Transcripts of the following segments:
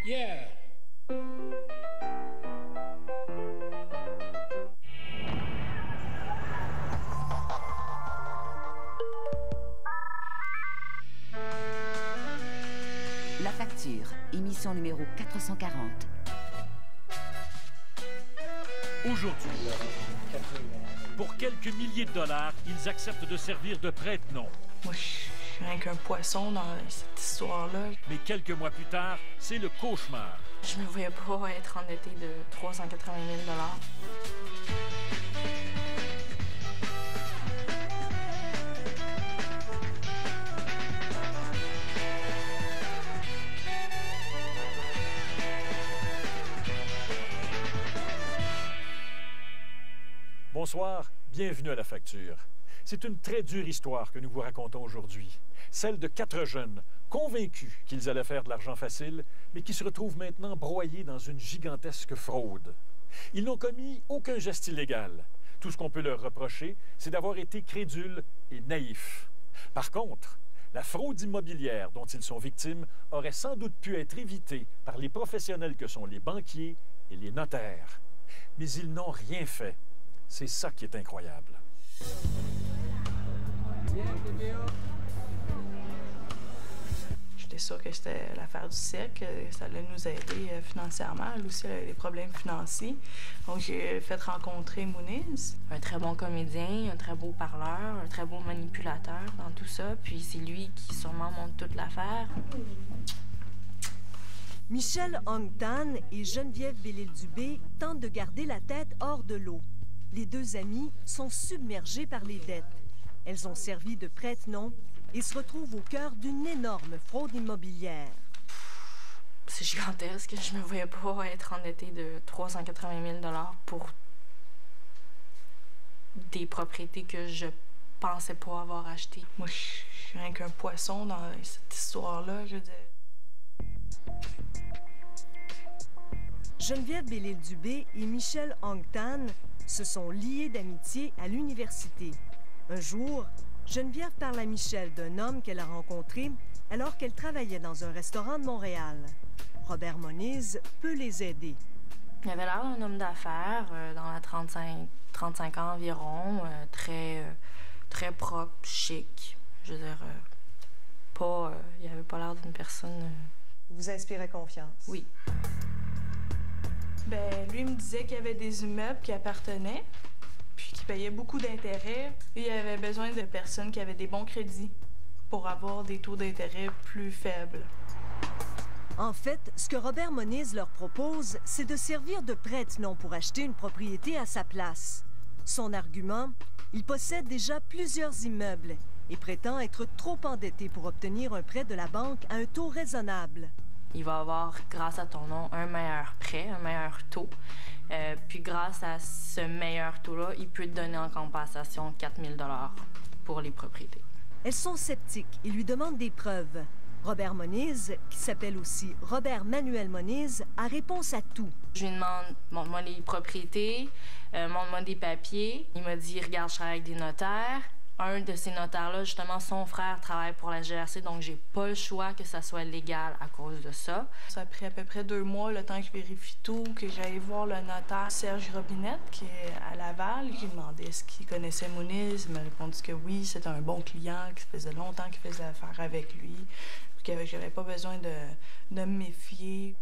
Yeah. La facture, émission numéro 440. Aujourd'hui, pour quelques milliers de dollars, ils acceptent de servir de prête-nom. Moi, je suis rien qu'un poisson dans cette histoire-là. Mais quelques mois plus tard, c'est le cauchemar. Je me voyais pas être endetté de 380 000 $. Bonsoir, bienvenue à La Facture. C'est une très dure histoire que nous vous racontons aujourd'hui. Celle de 4 jeunes, convaincus qu'ils allaient faire de l'argent facile, mais qui se retrouvent maintenant broyés dans une gigantesque fraude. Ils n'ont commis aucun geste illégal. Tout ce qu'on peut leur reprocher, c'est d'avoir été crédules et naïfs. Par contre, la fraude immobilière dont ils sont victimes aurait sans doute pu être évitée par les professionnels que sont les banquiers et les notaires. Mais ils n'ont rien fait. C'est ça qui est incroyable. J'étais sûre que c'était l'affaire du siècle, ça allait nous aider financièrement. Elle aussi, elle avait des problèmes financiers. Donc, j'ai fait rencontrer Muniz. Un très bon comédien, un très beau parleur, un très beau manipulateur dans tout ça. Puis c'est lui qui sûrement monte toute l'affaire. Michel Hong-Tan et Geneviève Bellil-Dubé tentent de garder la tête hors de l'eau. Les deux amies sont submergées par les dettes. Elles ont servi de prête-nom et se retrouvent au cœur d'une énorme fraude immobilière. C'est gigantesque. Je me voyais pas être endettée de 380 000 $ pour des propriétés que je pensais pas avoir achetées. Moi, je suis rien qu'un poisson dans cette histoire-là, je veux dire. Geneviève Bellil-Dubé et Michel Hong-Tan se sont liés d'amitié à l'université. Un jour, Geneviève parle à Michel d'un homme qu'elle a rencontré alors qu'elle travaillait dans un restaurant de Montréal. Robert Moniz peut les aider. Il avait l'air d'un homme d'affaires, dans la 35 ans environ, très propre, chic. Je veux dire, il avait pas l'air d'une personne... Vous inspirez confiance? Oui. Ben, lui me disait qu'il y avait des immeubles qui appartenaient, puis qu'il payait beaucoup d'intérêts. Et il avait besoin de personnes qui avaient des bons crédits pour avoir des taux d'intérêt plus faibles. En fait, ce que Robert Moniz leur propose, c'est de servir de prête-nom pour acheter une propriété à sa place. Son argument, il possède déjà plusieurs immeubles et prétend être trop endetté pour obtenir un prêt de la banque à un taux raisonnable. Il va avoir, grâce à ton nom, un meilleur prêt, un meilleur taux. Puis grâce à ce meilleur taux-là, il peut te donner en compensation 4 000 $ pour les propriétés. Elles sont sceptiques et lui demandent des preuves. Robert Moniz, qui s'appelle aussi Robert Manuel Moniz, a réponse à tout. Je lui demande, montre-moi les propriétés, montre-moi des papiers. Il m'a dit, regarde, je travaille avec des notaires. Un de ces notaires-là, justement, son frère travaille pour la GRC, donc j'ai pas le choix que ça soit légal à cause de ça. Ça a pris à peu près 2 mois, le temps que je vérifie tout, que j'aille voir le notaire Serge Robinette, qui est à Laval. J'ai demandé est-ce qu'il connaissait Muniz. Il m'a répondu que oui, c'était un bon client, que ça faisait longtemps qu'il faisait affaire avec lui, puis que j'avais pas besoin de me méfier.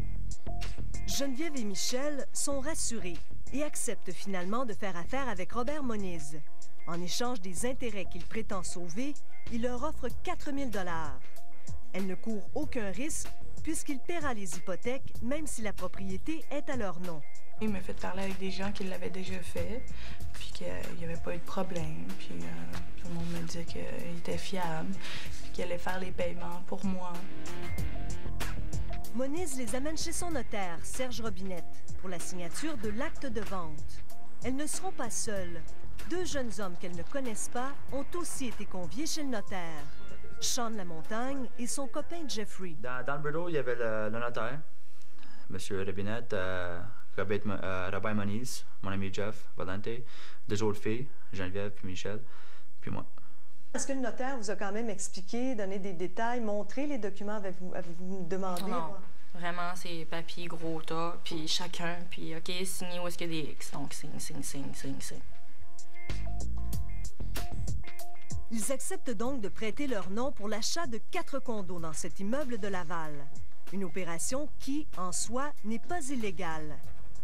Geneviève et Michel sont rassurés et acceptent finalement de faire affaire avec Robert Moniz. En échange des intérêts qu'il prétend sauver, il leur offre 4 000 $. Elle ne court aucun risque puisqu'il paiera les hypothèques même si la propriété est à leur nom. Il m'a fait parler avec des gens qui l'avaient déjà fait, puis qu'il n'y avait pas eu de problème, puis tout le monde me disait qu'il était fiable, puis qu'il allait faire les paiements pour moi. Moniz les amène chez son notaire, Serge Robinette, pour la signature de l'acte de vente. Elles ne seront pas seules. 2 jeunes hommes qu'elles ne connaissent pas ont aussi été conviés chez le notaire. Sean Lamontagne et son copain Jeffrey. Dans le bureau, il y avait le notaire, M. Robinette, Robert Moniz, mon ami Jeff Valente, 2 autres filles, Geneviève puis Michel, puis moi. Est-ce que le notaire vous a quand même expliqué, donné des détails, montré les documents, avez-vous demandé? Vraiment, c'est papier, gros tas, puis chacun, puis OK, signer où est-ce qu'il y a des X. Donc, signe. Ils acceptent donc de prêter leur nom pour l'achat de 4 condos dans cet immeuble de Laval. Une opération qui, en soi, n'est pas illégale.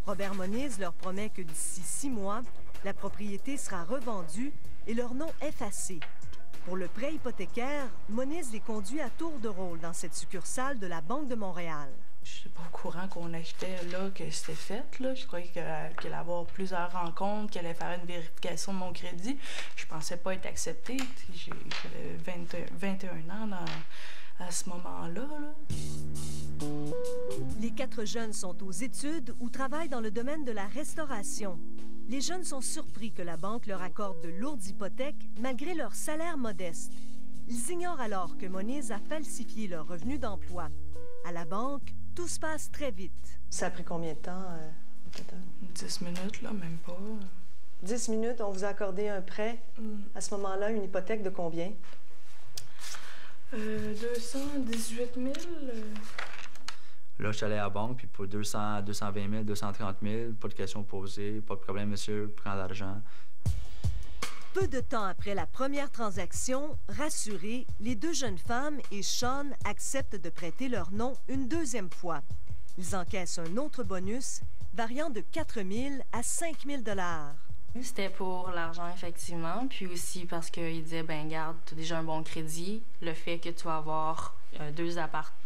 Robert Moniz leur promet que d'ici 6 mois, la propriété sera revendue et leur nom effacé. Pour le prêt hypothécaire, Moniz les conduit à tour de rôle dans cette succursale de la Banque de Montréal. Je suis pas au courant qu'on achetait là, que c'était fait. Là. Je croyais qu'elle allait avoir plusieurs rencontres, qu'elle allait faire une vérification de mon crédit. Je pensais pas être acceptée. J'avais 21 ans à ce moment-là. Là. Les 4 jeunes sont aux études ou travaillent dans le domaine de la restauration. Les jeunes sont surpris que la banque leur accorde de lourdes hypothèques malgré leur salaire modeste. Ils ignorent alors que Moniz a falsifié leur revenu d'emploi. À la banque, tout se passe très vite. Ça a pris combien de temps, au total? 10 minutes, là, même pas. 10 minutes, on vous a accordé un prêt. À ce moment-là, une hypothèque de combien? 218 000. Là, je suis allé à la banque, puis pour 220 000, 230 000, pas de questions posées, pas de problème, monsieur, prends l'argent. Peu de temps après la première transaction, rassurés, les 2 jeunes femmes et Sean acceptent de prêter leur nom une 2e fois. Ils encaissent un autre bonus, variant de 4 000 à 5 000 $. C'était pour l'argent, effectivement, puis aussi parce qu'il disait, ben garde, tu as déjà un bon crédit. Le fait que tu vas avoir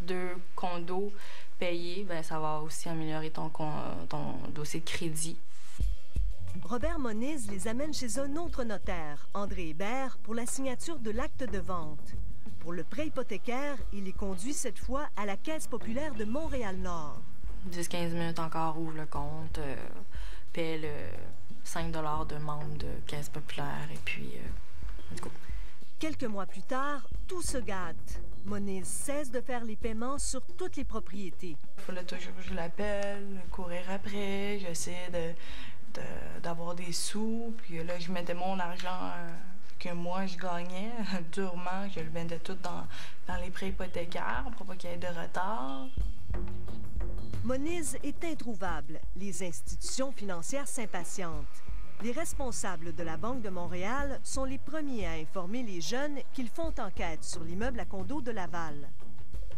2 condos payés, ben ça va aussi améliorer ton dossier de crédit. Robert Moniz les amène chez un autre notaire, André Hébert, pour la signature de l'acte de vente. Pour le prêt hypothécaire, il les conduit cette fois à la Caisse populaire de Montréal-Nord. 10-15 minutes encore, ouvre le compte, paie le 5 $ de membre de Caisse populaire, et puis, let's go. Quelques mois plus tard, tout se gâte. Moniz cesse de faire les paiements sur toutes les propriétés. Il fallait toujours que je l'appelle, courir après, j'essayais d'avoir des sous, puis là, je mettais mon argent que moi, je gagnais durement, je le vendais tout dans les prêts hypothécaires pour pas qu'il y ait de retard. Moniz est introuvable. Les institutions financières s'impatientent. Les responsables de la Banque de Montréal sont les premiers à informer les jeunes qu'ils font enquête sur l'immeuble à condos de Laval.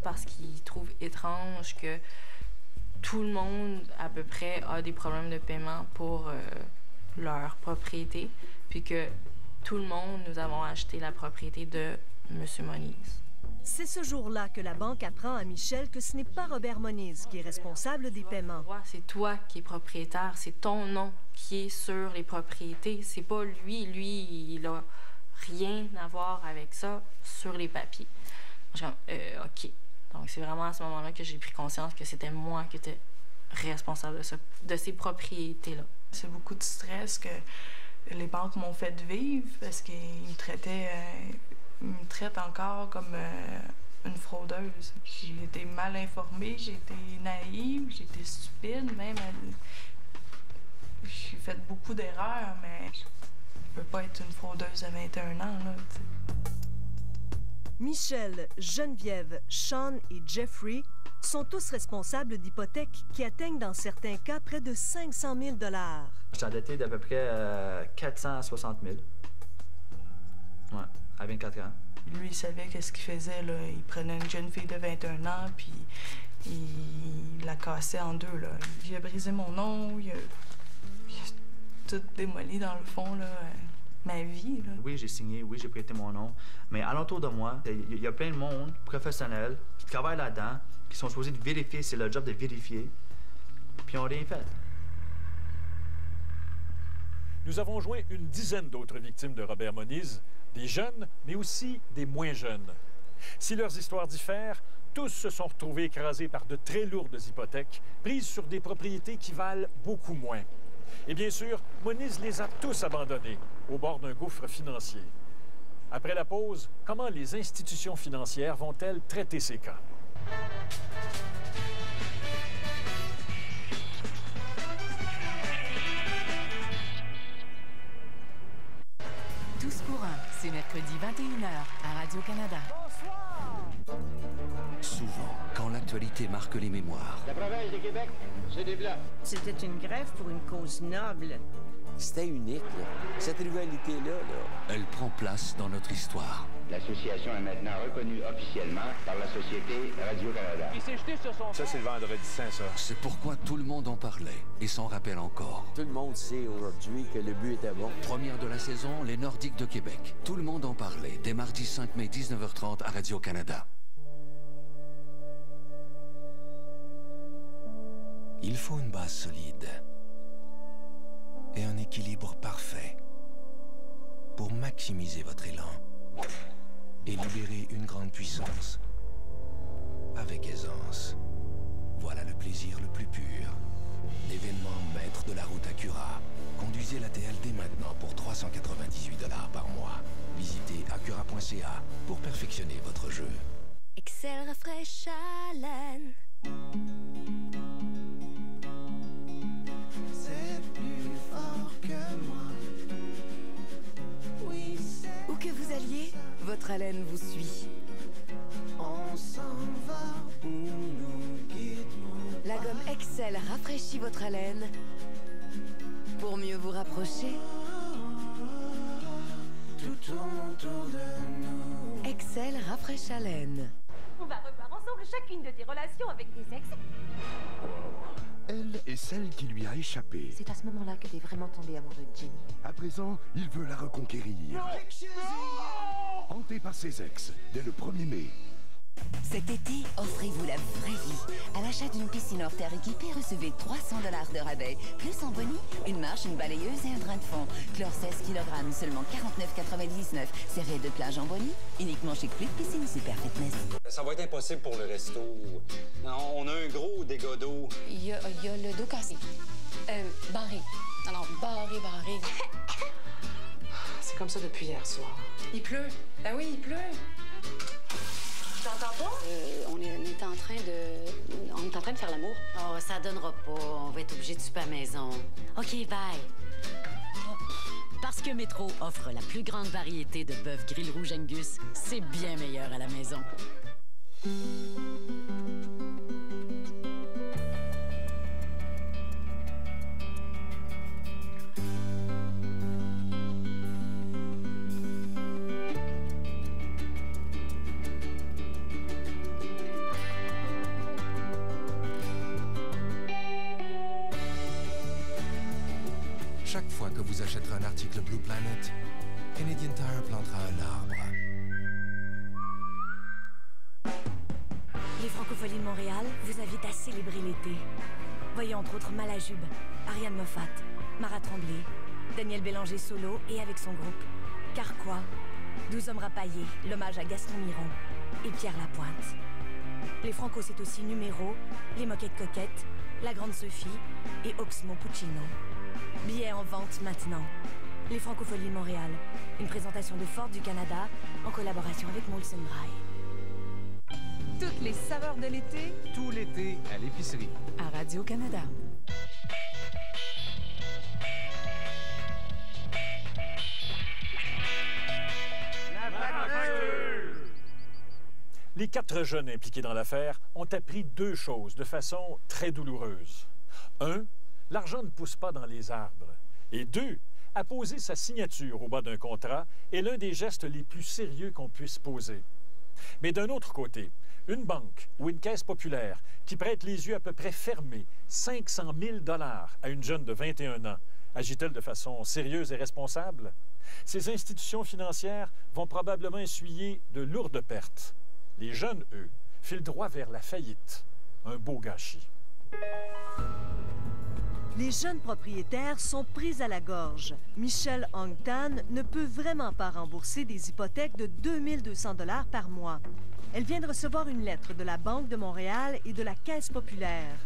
Parce qu'ils trouvent étrange que tout le monde, à peu près, a des problèmes de paiement pour leur propriété, puis que tout le monde, nous avons acheté la propriété de M. Moniz. C'est ce jour-là que la banque apprend à Michel que ce n'est pas Robert Moniz qui est responsable des paiements. C'est toi qui es propriétaire, c'est ton nom qui est sur les propriétés. C'est pas lui. Lui, il a rien à voir avec ça sur les papiers. Je suis comme, OK. Donc, c'est vraiment à ce moment-là que j'ai pris conscience que c'était moi qui étais responsable de ces propriétés-là. C'est beaucoup de stress que les banques m'ont fait vivre parce qu'ils me traitaient... Ils me traitent encore comme une fraudeuse. J'ai été mal informée, j'ai été naïve, j'ai été stupide, même. J'ai fait beaucoup d'erreurs, mais je peux pas être une fraudeuse à 21 ans, là, t'sais. Michel, Geneviève, Sean et Jeffrey sont tous responsables d'hypothèques qui atteignent dans certains cas près de 500 000 $. Je suis endetté d'à peu près 460 000. Ouais. À 24 ans. Lui, il savait qu'est-ce qu'il faisait, là. Il prenait une jeune fille de 21 ans, puis il la cassait en deux, là. Il a brisé mon nom, il a tout démoli, dans le fond, là, ma vie, là. Oui, j'ai signé, oui, j'ai prêté mon nom, mais alentour de moi, il y a plein de monde professionnel qui travaille là-dedans, qui sont supposés de vérifier, c'est leur job de vérifier, puis ils n'ont rien fait. Nous avons joint une dizaine d'autres victimes de Robert Moniz, des jeunes, mais aussi des moins jeunes. Si leurs histoires diffèrent, tous se sont retrouvés écrasés par de très lourdes hypothèques, prises sur des propriétés qui valent beaucoup moins. Et bien sûr, Moniz les a tous abandonnés, au bord d'un gouffre financier. Après la pause, comment les institutions financières vont-elles traiter ces cas? Tous pour un, c'est mercredi 21h à Radio-Canada. Souvent, quand l'acte l'actualité marque les mémoires. La province de Québec, c'est des Blancs. C'était une grève pour une cause noble. C'était unique, là. Cette rivalité-là, Elle prend place dans notre histoire. L'association est maintenant reconnue officiellement par la société Radio-Canada. Il s'est jeté sur son... Ça, c'est le vendredi saint, ça. C'est pourquoi tout le monde en parlait et s'en rappelle encore. tout le monde sait aujourd'hui que le but était bon. Première de la saison, les Nordiques de Québec. Tout le monde en parlait dès mardi 5 mai 19h30 à Radio-Canada. Il faut une base solide et un équilibre parfait pour maximiser votre élan et libérer une grande puissance avec aisance. Voilà le plaisir le plus pur. L'événement maître de la route Acura. Conduisez l'ATL dès maintenant pour 398 $ par mois. Visitez acura.ca pour perfectionner votre jeu. Excel rafraîche Allen. C'est plus fort que moi. Oui, Où que vous alliez, votre haleine vous suit. on s'en va où nous guidons. La gomme Excel rafraîchit votre haleine pour mieux vous rapprocher. Tout tourne autour de nous. Excel rafraîche haleine. On va revoir ensemble chacune de tes relations avec tes ex. Elle est celle qui lui a échappé. C'est à ce moment-là que t'es vraiment tombé amoureux de Jenny. À présent, il veut la reconquérir. Hanté par ses ex, dès le 1er mai. Cet été, offrez-vous la vraie vie. À l'achat d'une piscine hors terre équipée, recevez 300 $ de rabais. Plus en boni, une marche, une balayeuse et un drain de fond. Chlore 16 kg, seulement 49,99. Série de plage en boni, uniquement chez Club Piscine Super Fitness. Ça va être impossible pour le resto. On a un gros dégât d'eau. Il y a le dos cassé. Barré. Non, barré. C'est comme ça depuis hier soir. Il pleut. Ben oui, il pleut. T'entends pas? On est en train de faire l'amour. Oh, ça donnera pas. On va être obligé de souper à la maison. OK, bye. Parce que Métro offre la plus grande variété de bœuf grill rouge Angus, c'est bien meilleur à la maison. Chaque fois que vous achèterez un article Blue Planet, Canadian Tire plantera un arbre. Les Francopholies de Montréal vous invitent à célébrer l'été. Voyez entre autres Malajube, Ariane Moffat, Mara Tremblay, Daniel Bélanger solo et avec son groupe, Carquois, 12 hommes rapaillés, l'hommage à Gaston Miron et Pierre Lapointe. Les Franco, c'est aussi Numéro, Les Moquettes Coquettes, La Grande Sophie et Oxmo Puccino. Billets en vente maintenant. Les Francopholies de Montréal, une présentation de Ford du Canada en collaboration avec Molson Dry. Toutes les saveurs de l'été, tout l'été à l'épicerie. À Radio-Canada. Les 4 jeunes impliqués dans l'affaire ont appris 2 choses de façon très douloureuse. 1, l'argent ne pousse pas dans les arbres. Et 2, apposer sa signature au bas d'un contrat est l'un des gestes les plus sérieux qu'on puisse poser. Mais d'un autre côté, une banque ou une caisse populaire qui prête les yeux à peu près fermés 500 000 $ à une jeune de 21 ans, agit-elle de façon sérieuse et responsable? Ces institutions financières vont probablement essuyer de lourdes pertes. Les jeunes, eux, filent droit vers la faillite. Un beau gâchis. Les jeunes propriétaires sont pris à la gorge. Michelle Hongtan ne peut vraiment pas rembourser des hypothèques de 2200 $ par mois. Elle vient de recevoir une lettre de la Banque de Montréal et de la Caisse populaire.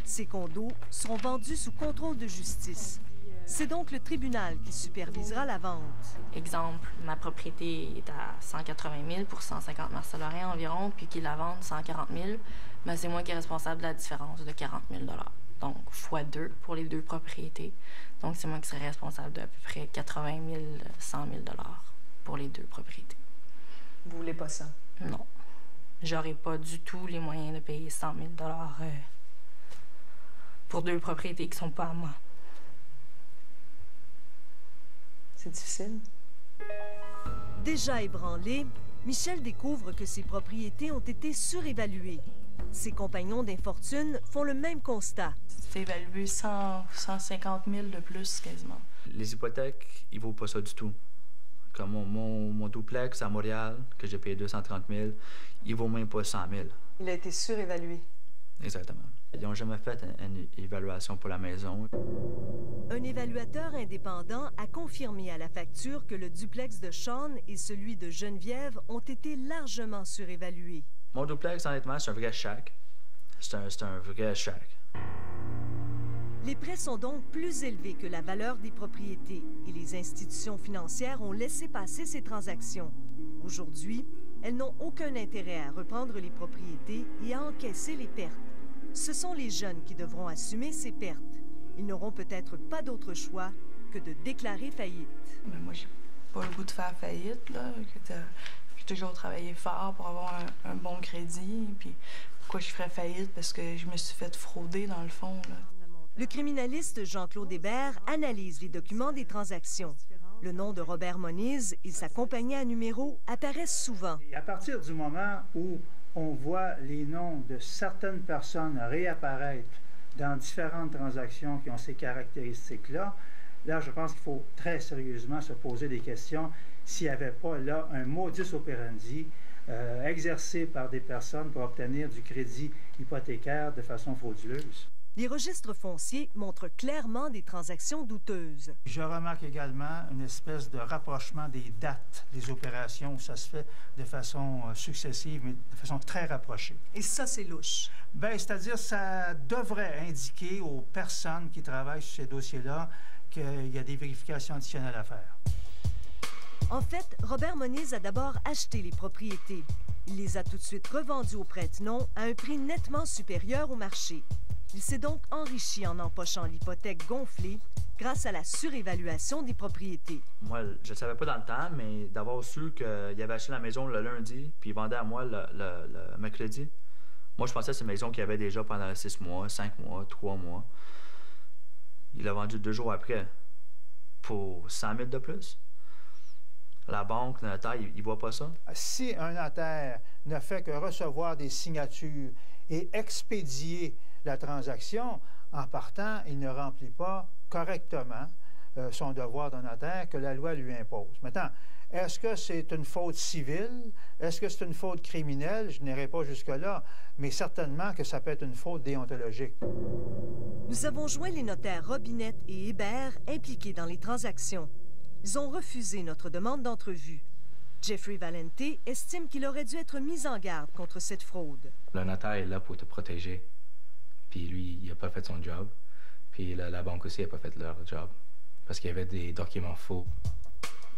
Ses condos seront vendus sous contrôle de justice. C'est donc le tribunal qui supervisera la vente. Exemple, ma propriété est à 180 000 pour 150 Marcel-Lorrain environ, puis qu'ils la vendent 140 000, mais c'est moi qui est responsable de la différence de 40 000 $. Donc, fois 2 pour les 2 propriétés. Donc, c'est moi qui serais responsable d'à peu près 80 000, 100 000 $ pour les 2 propriétés. Vous voulez pas ça? Non. j'aurais pas du tout les moyens de payer 100 000 $ pour 2 propriétés qui sont pas à moi. C'est difficile. Déjà ébranlé, Michel découvre que ses propriétés ont été surévaluées. Ses compagnons d'infortune font le même constat. C'est évalué 150 000 de plus quasiment. Les hypothèques, ils ne vaut pas ça du tout. Comme mon duplex à Montréal, que j'ai payé 230 000, il vaut même pas 100 000. Il a été surévalué. Exactement. Ils n'ont jamais fait une évaluation pour la maison. Un évaluateur indépendant a confirmé à la facture que le duplex de Sean et celui de Geneviève ont été largement surévalués. Mon duplex, honnêtement, c'est un vrai shack. C'est un vrai shack. Les prêts sont donc plus élevés que la valeur des propriétés et les institutions financières ont laissé passer ces transactions. Aujourd'hui, elles n'ont aucun intérêt à reprendre les propriétés et à encaisser les pertes. Ce sont les jeunes qui devront assumer ces pertes. Ils n'auront peut-être pas d'autre choix que de déclarer faillite. Mais moi, j'ai pas le goût de faire faillite, là. J'ai toujours travaillé fort pour avoir un bon crédit. Puis pourquoi je ferais faillite? Parce que je me suis fait frauder, dans le fond, là. Le criminaliste Jean-Claude Hébert analyse les documents des transactions. Le nom de Robert Moniz et sa compagnie à numéros apparaissent souvent. Et à partir du moment où on voit les noms de certaines personnes réapparaître dans différentes transactions qui ont ces caractéristiques-là, là, je pense qu'il faut très sérieusement se poser des questions s'il n'y avait pas là un modus operandi exercé par des personnes pour obtenir du crédit hypothécaire de façon frauduleuse. Les registres fonciers montrent clairement des transactions douteuses. Je remarque également une espèce de rapprochement des dates des opérations où ça se fait de façon successive, mais de façon très rapprochée. Et ça, c'est louche. Bien, c'est-à-dire ça devrait indiquer aux personnes qui travaillent sur ces dossiers-là qu'il y a des vérifications additionnelles à faire. En fait, Robert Moniz a d'abord acheté les propriétés. Il les a tout de suite revendues au prête-nom à un prix nettement supérieur au marché. Il s'est donc enrichi en empochant l'hypothèque gonflée grâce à la surévaluation des propriétés. Moi, je ne savais pas dans le temps, mais d'avoir su qu'il avait acheté la maison le lundi, puis il vendait à moi le mercredi. Moi, je pensais que c'est une maison qu'il avait déjà pendant 6 mois, 5 mois, 3 mois. Il l'a vendu 2 jours après, pour 100 000 de plus. La banque, le notaire, il ne voit pas ça. Si un notaire ne fait que recevoir des signatures et expédier la transaction, en partant, il ne remplit pas correctement son devoir de notaire que la loi lui impose. Maintenant, est-ce que c'est une faute civile? Est-ce que c'est une faute criminelle? Je n'irai pas jusque-là, mais certainement que ça peut être une faute déontologique. Nous avons joint les notaires Robinette et Hébert impliqués dans les transactions. Ils ont refusé notre demande d'entrevue. Jeffrey Valente estime qu'il aurait dû être mis en garde contre cette fraude. Le notaire est là pour te protéger. Puis lui, il n'a pas fait son job. Puis la banque aussi n'a pas fait leur job. Parce qu'il y avait des documents faux.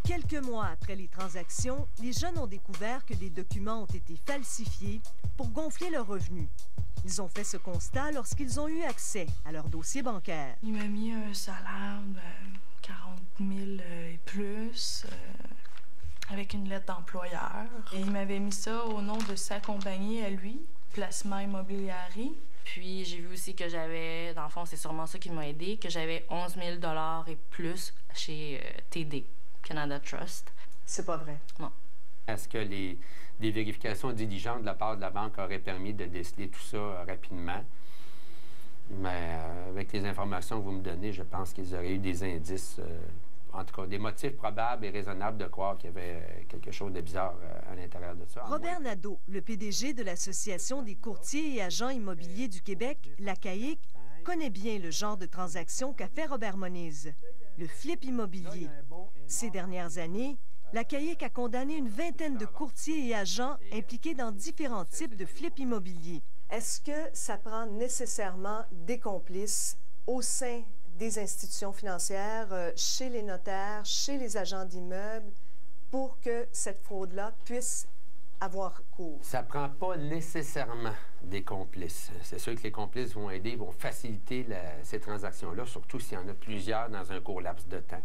Quelques mois après les transactions, les jeunes ont découvert que des documents ont été falsifiés pour gonfler leurs revenus. Ils ont fait ce constat lorsqu'ils ont eu accès à leur dossier bancaire. Il m'a mis un salaire de 40 000 et plus, avec une lettre d'employeur. Et il m'avait mis ça au nom de sa compagnie à lui, Placement Immobiliari. Puis j'ai vu aussi que j'avais, dans le fond, c'est sûrement ça qui m'a aidé, que j'avais 11 000 $ et plus chez TD, Canada Trust. C'est pas vrai. Non. Est-ce que des vérifications diligentes de la part de la banque auraient permis de déceler tout ça rapidement? Mais avec les informations que vous me donnez, je pense qu'ils auraient eu des indices, en tout cas des motifs probables et raisonnables de croire qu'il y avait quelque chose de bizarre à l'intérieur de ça. Robert Nadeau, le PDG de l'Association des courtiers et agents immobiliers du Québec, la CAIC, connaît bien le genre de transaction qu'a fait Robert Moniz, le flip immobilier. Ces dernières années, la CAIC a condamné une vingtaine de courtiers et agents impliqués dans différents types de flip immobiliers. Est-ce que ça prend nécessairement des complices au sein des institutions financières, chez les notaires, chez les agents d'immeubles, pour que cette fraude-là puisse avoir cours? Ça prend pas nécessairement des complices. C'est sûr que les complices vont aider, vont faciliter ces transactions-là, surtout s'il y en a plusieurs dans un court laps de temps.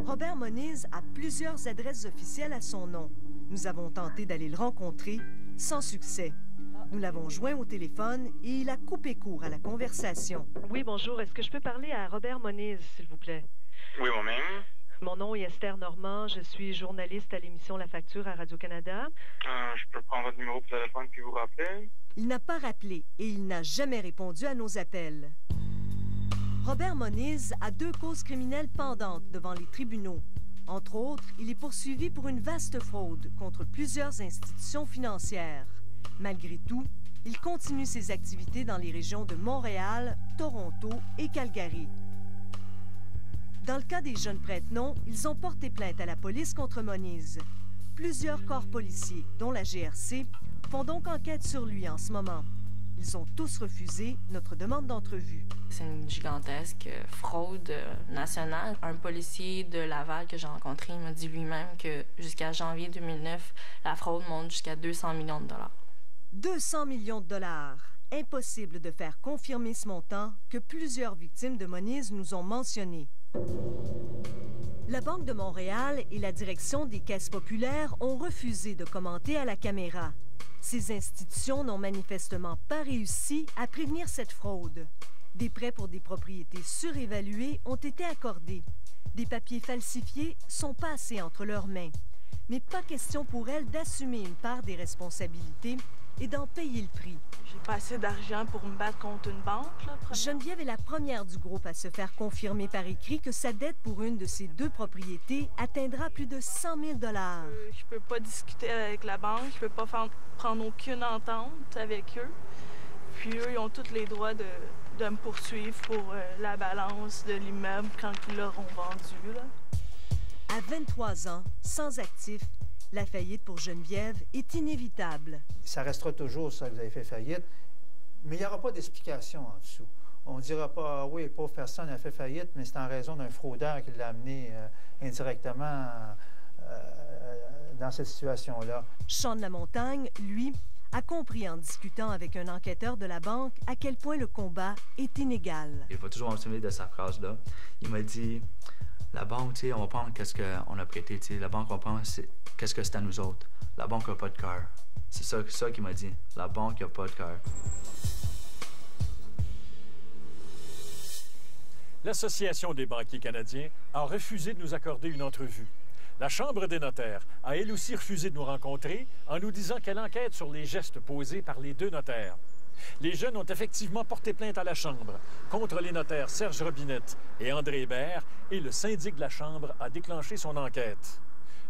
Robert Moniz a plusieurs adresses officielles à son nom. Nous avons tenté d'aller le rencontrer, sans succès. Nous l'avons joint au téléphone et il a coupé court à la conversation. Oui, bonjour. Est-ce que je peux parler à Robert Moniz, s'il vous plaît? Oui, moi-même. Mon nom est Esther Normand. Je suis journaliste à l'émission La Facture à Radio-Canada. Je peux prendre votre numéro de téléphone puis vous rappeler? Il n'a pas rappelé et il n'a jamais répondu à nos appels. Robert Moniz a 2 causes criminelles pendantes devant les tribunaux. Entre autres, il est poursuivi pour une vaste fraude contre plusieurs institutions financières. Malgré tout, il continue ses activités dans les régions de Montréal, Toronto et Calgary. Dans le cas des jeunes prête-noms, ils ont porté plainte à la police contre Moniz. Plusieurs corps policiers, dont la GRC, font donc enquête sur lui en ce moment. Ils ont tous refusé notre demande d'entrevue. C'est une gigantesque fraude nationale. Un policier de Laval que j'ai rencontré m'a dit lui-même que jusqu'à janvier 2009, la fraude monte jusqu'à 200 millions de dollars. 200 millions de dollars. Impossible de faire confirmer ce montant que plusieurs victimes de Moniz nous ont mentionné. La Banque de Montréal et la direction des caisses populaires ont refusé de commenter à la caméra. Ces institutions n'ont manifestement pas réussi à prévenir cette fraude. Des prêts pour des propriétés surévaluées ont été accordés. Des papiers falsifiés sont passés entre leurs mains. Mais pas question pour elles d'assumer une part des responsabilités et d'en payer le prix. J'ai pas assez d'argent pour me battre contre une banque. Là, Geneviève est la première du groupe à se faire confirmer par écrit que sa dette pour une de ses 2 propriétés atteindra plus de 100 000 $. Je peux pas discuter avec la banque, je peux pas prendre aucune entente avec eux. Puis eux, ils ont tous les droits de me poursuivre pour la balance de l'immeuble quand ils l'auront vendu. Là. À 23 ans, sans actif, la faillite pour Geneviève est inévitable. Ça restera toujours ça que vous avez fait faillite, mais il n'y aura pas d'explication en dessous. On ne dira pas, ah oui, pauvre personne a fait faillite, mais c'est en raison d'un fraudeur qui l'a amené indirectement dans cette situation-là. Sean Lamontagne, lui, a compris en discutant avec un enquêteur de la banque à quel point le combat est inégal. Il va toujours me souvenir de sa phrase-là. Il m'a dit, la banque, tu sais, on va prendre qu'est-ce qu'on a prêté, tu sais. La banque va prendre qu'est-ce que c'est à nous autres. La banque n'a pas de cœur. C'est ça qu'il m'a dit. La banque n'a pas de cœur. L'Association des banquiers canadiens a refusé de nous accorder une entrevue. La Chambre des notaires a elle aussi refusé de nous rencontrer en nous disant qu'elle enquête sur les gestes posés par les 2 notaires. Les jeunes ont effectivement porté plainte à la Chambre contre les notaires Serge Robinette et André Hébert et le syndic de la Chambre a déclenché son enquête.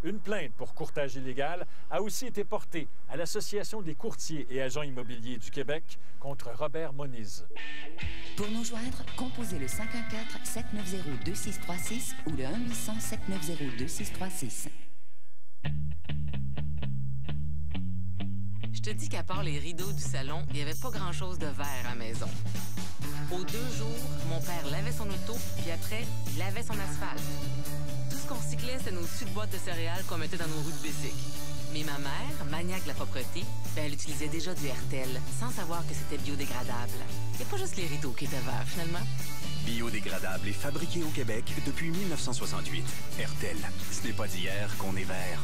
Une plainte pour courtage illégal a aussi été portée à l'Association des courtiers et agents immobiliers du Québec contre Robert Moniz. Pour nous joindre, composez le 514-790-2636 ou le 1-800-790-2636. Je te dis qu'à part les rideaux du salon, il n'y avait pas grand-chose de vert à la maison. Aux 2 jours, mon père lavait son auto, puis après, il lavait son asphalte. Tout ce qu'on cyclait, c'était nos dessus de boîtes de céréales qu'on mettait dans nos roues de bicycle. Mais ma mère, maniaque de la propreté, elle utilisait déjà du Hertel, sans savoir que c'était biodégradable. Il n'y a pas juste les rideaux qui étaient verts, finalement. Biodégradable et fabriqué au Québec depuis 1968. Hertel, ce n'est pas d'hier qu'on est vert.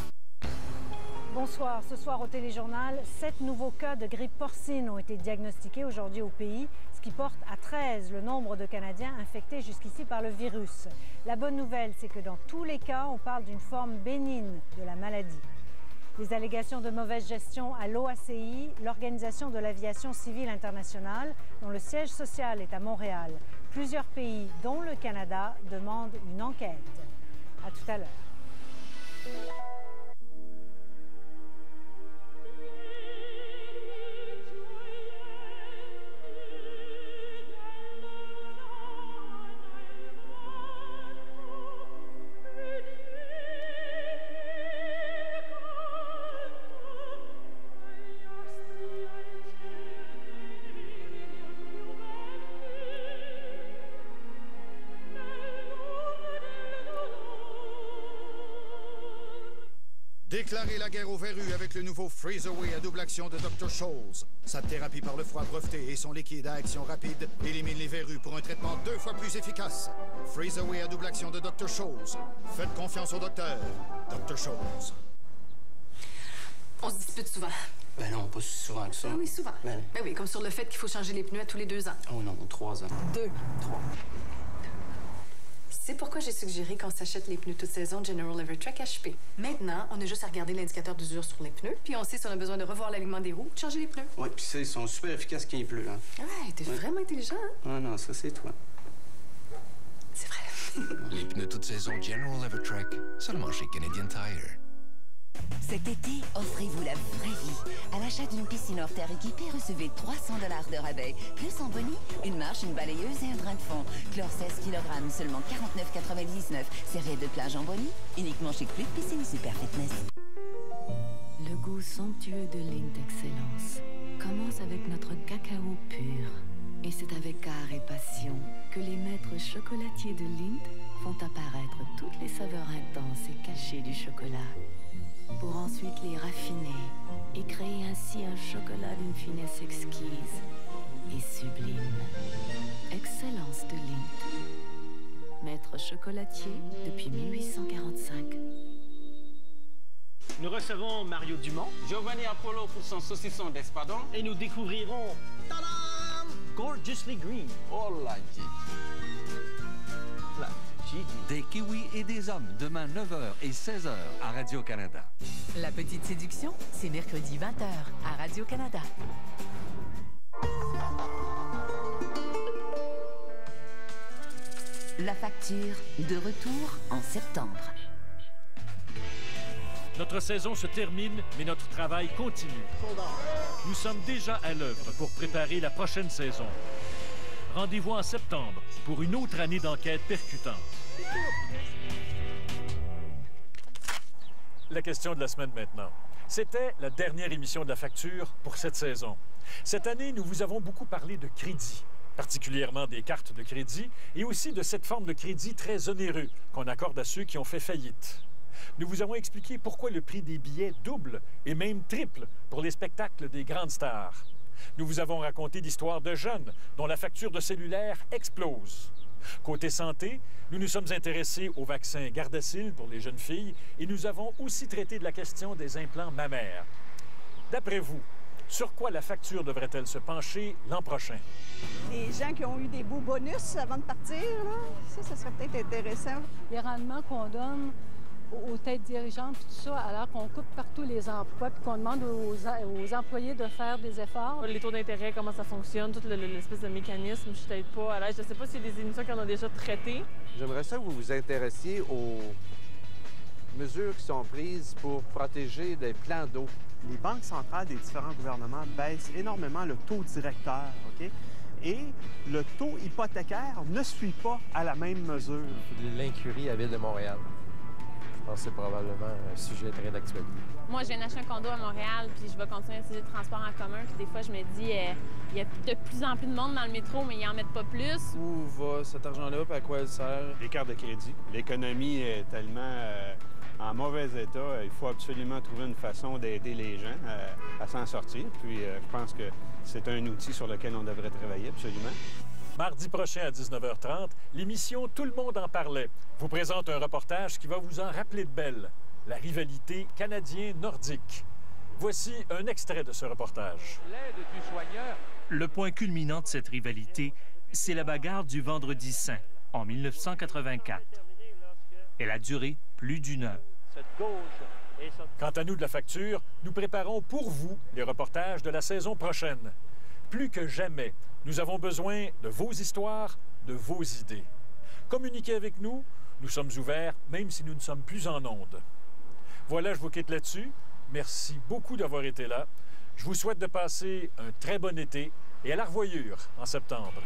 Bonsoir. Ce soir au Téléjournal, 7 nouveaux cas de grippe porcine ont été diagnostiqués aujourd'hui au pays, ce qui porte à 13 le nombre de Canadiens infectés jusqu'ici par le virus. La bonne nouvelle, c'est que dans tous les cas, on parle d'une forme bénigne de la maladie. Les allégations de mauvaise gestion à l'OACI, l'Organisation de l'aviation civile internationale, dont le siège social est à Montréal. Plusieurs pays, dont le Canada, demandent une enquête. À tout à l'heure. Déclarez la guerre aux verrues avec le nouveau Freeze Away à double action de Dr. Scholl's. Sa thérapie par le froid breveté et son liquide à action rapide élimine les verrues pour un traitement 2 fois plus efficace. Freeze Away à double action de Dr. Scholl's. Faites confiance au docteur. Dr. Scholl's. On se dispute souvent. Ben non, pas si souvent que ça. Oui, souvent. Ben oui, comme sur le fait qu'il faut changer les pneus à tous les 2 ans. Oh non, 3 ans. 2. 3. C'est pourquoi j'ai suggéré qu'on s'achète les pneus toute saison General Evertrack HP. Maintenant, on a juste à regarder l'indicateur d'usure sur les pneus, puis on sait si on a besoin de revoir l'alignement des roues, de changer les pneus. Ouais, puis ça, ils sont super efficaces quand il pleut, hein. Ouais, t'es vraiment intelligent, hein? Ah non, ça, c'est toi. C'est vrai. Les pneus toute saison General Evertrack, seulement chez Canadian Tire. Cet été, offrez-vous la vraie vie. À l'achat d'une piscine hors terre équipée, recevez 300 $ de rabais. Plus en boni, une marche, une balayeuse et un drain de fond. Chlore 16 kg, seulement 49,99 $. Série de plage en boni, uniquement chez Quick Piscine Super Fitness. Le goût somptueux de Lindt Excellence commence avec notre cacao pur. Et c'est avec art et passion que les maîtres chocolatiers de Lindt font apparaître toutes les saveurs intenses et cachées du chocolat, pour ensuite les raffiner et créer ainsi un chocolat d'une finesse exquise et sublime. Excellence de Lindt. Maître chocolatier depuis 1845. Nous recevons Mario Dumont, Giovanni Apollo pour son saucisson d'espadon. Et nous découvrirons tadam, Gorgeously Green. Oh la Gigi. La Gigi. Des kiwis et des hommes, demain 9h et 16h à Radio-Canada. La Petite Séduction, c'est mercredi 20h à Radio-Canada. La facture, de retour en septembre. Notre saison se termine, mais notre travail continue. Nous sommes déjà à l'œuvre pour préparer la prochaine saison. Rendez-vous en septembre pour une autre année d'enquête percutante. La question de la semaine maintenant. C'était la dernière émission de La Facture pour cette saison. Cette année, nous vous avons beaucoup parlé de crédit, particulièrement des cartes de crédit et aussi de cette forme de crédit très onéreux qu'on accorde à ceux qui ont fait faillite. Nous vous avons expliqué pourquoi le prix des billets double et même triple pour les spectacles des grandes stars. Nous vous avons raconté l'histoire de jeunes dont la facture de cellulaire explose. Côté santé, nous nous sommes intéressés au vaccin Gardasil pour les jeunes filles et nous avons aussi traité de la question des implants mammaires. D'après vous, sur quoi la facture devrait-elle se pencher l'an prochain? Les gens qui ont eu des beaux bonus avant de partir, là, ça serait peut-être intéressant. Les rendements qu'on donne aux têtes dirigeantes, tout ça, alors qu'on coupe partout les emplois puis qu'on demande aux employés de faire des efforts. Les taux d'intérêt, comment ça fonctionne, tout l'espèce de mécanisme, je suis peut-être pas à l'aise. Je ne sais pas s'il y a des émissions qui en ont déjà traité. J'aimerais ça que vous vous intéressiez aux mesures qui sont prises pour protéger les plans d'eau. Les banques centrales des différents gouvernements baissent énormément le taux directeur, OK? Et le taux hypothécaire ne suit pas à la même mesure. L'incurie à Ville de Montréal. Je pense que c'est probablement un sujet très d'actualité. Moi, je viens d'acheter un condo à Montréal, puis je vais continuer à utiliser le transport en commun. Puis des fois, je me dis, il y a de plus en plus de monde dans le métro, mais ils n'en mettent pas plus. Où va cet argent-là, puis à quoi elle sert? Les cartes de crédit. L'économie est tellement en mauvais état. Il faut absolument trouver une façon d'aider les gens à s'en sortir. Puis je pense que c'est un outil sur lequel on devrait travailler absolument. Mardi prochain à 19h30, l'émission Tout le monde en parlait vous présente un reportage qui va vous en rappeler de belles, la rivalité canadien-nordique. Voici un extrait de ce reportage. Le point culminant de cette rivalité, c'est la bagarre du Vendredi Saint, en 1984. Elle a duré plus d'1 heure. Quant à nous de La Facture, nous préparons pour vous les reportages de la saison prochaine. Plus que jamais, nous avons besoin de vos histoires, de vos idées. Communiquez avec nous, nous sommes ouverts, même si nous ne sommes plus en ondes. Voilà, je vous quitte là-dessus. Merci beaucoup d'avoir été là. Je vous souhaite de passer un très bon été et à la revoyure en septembre.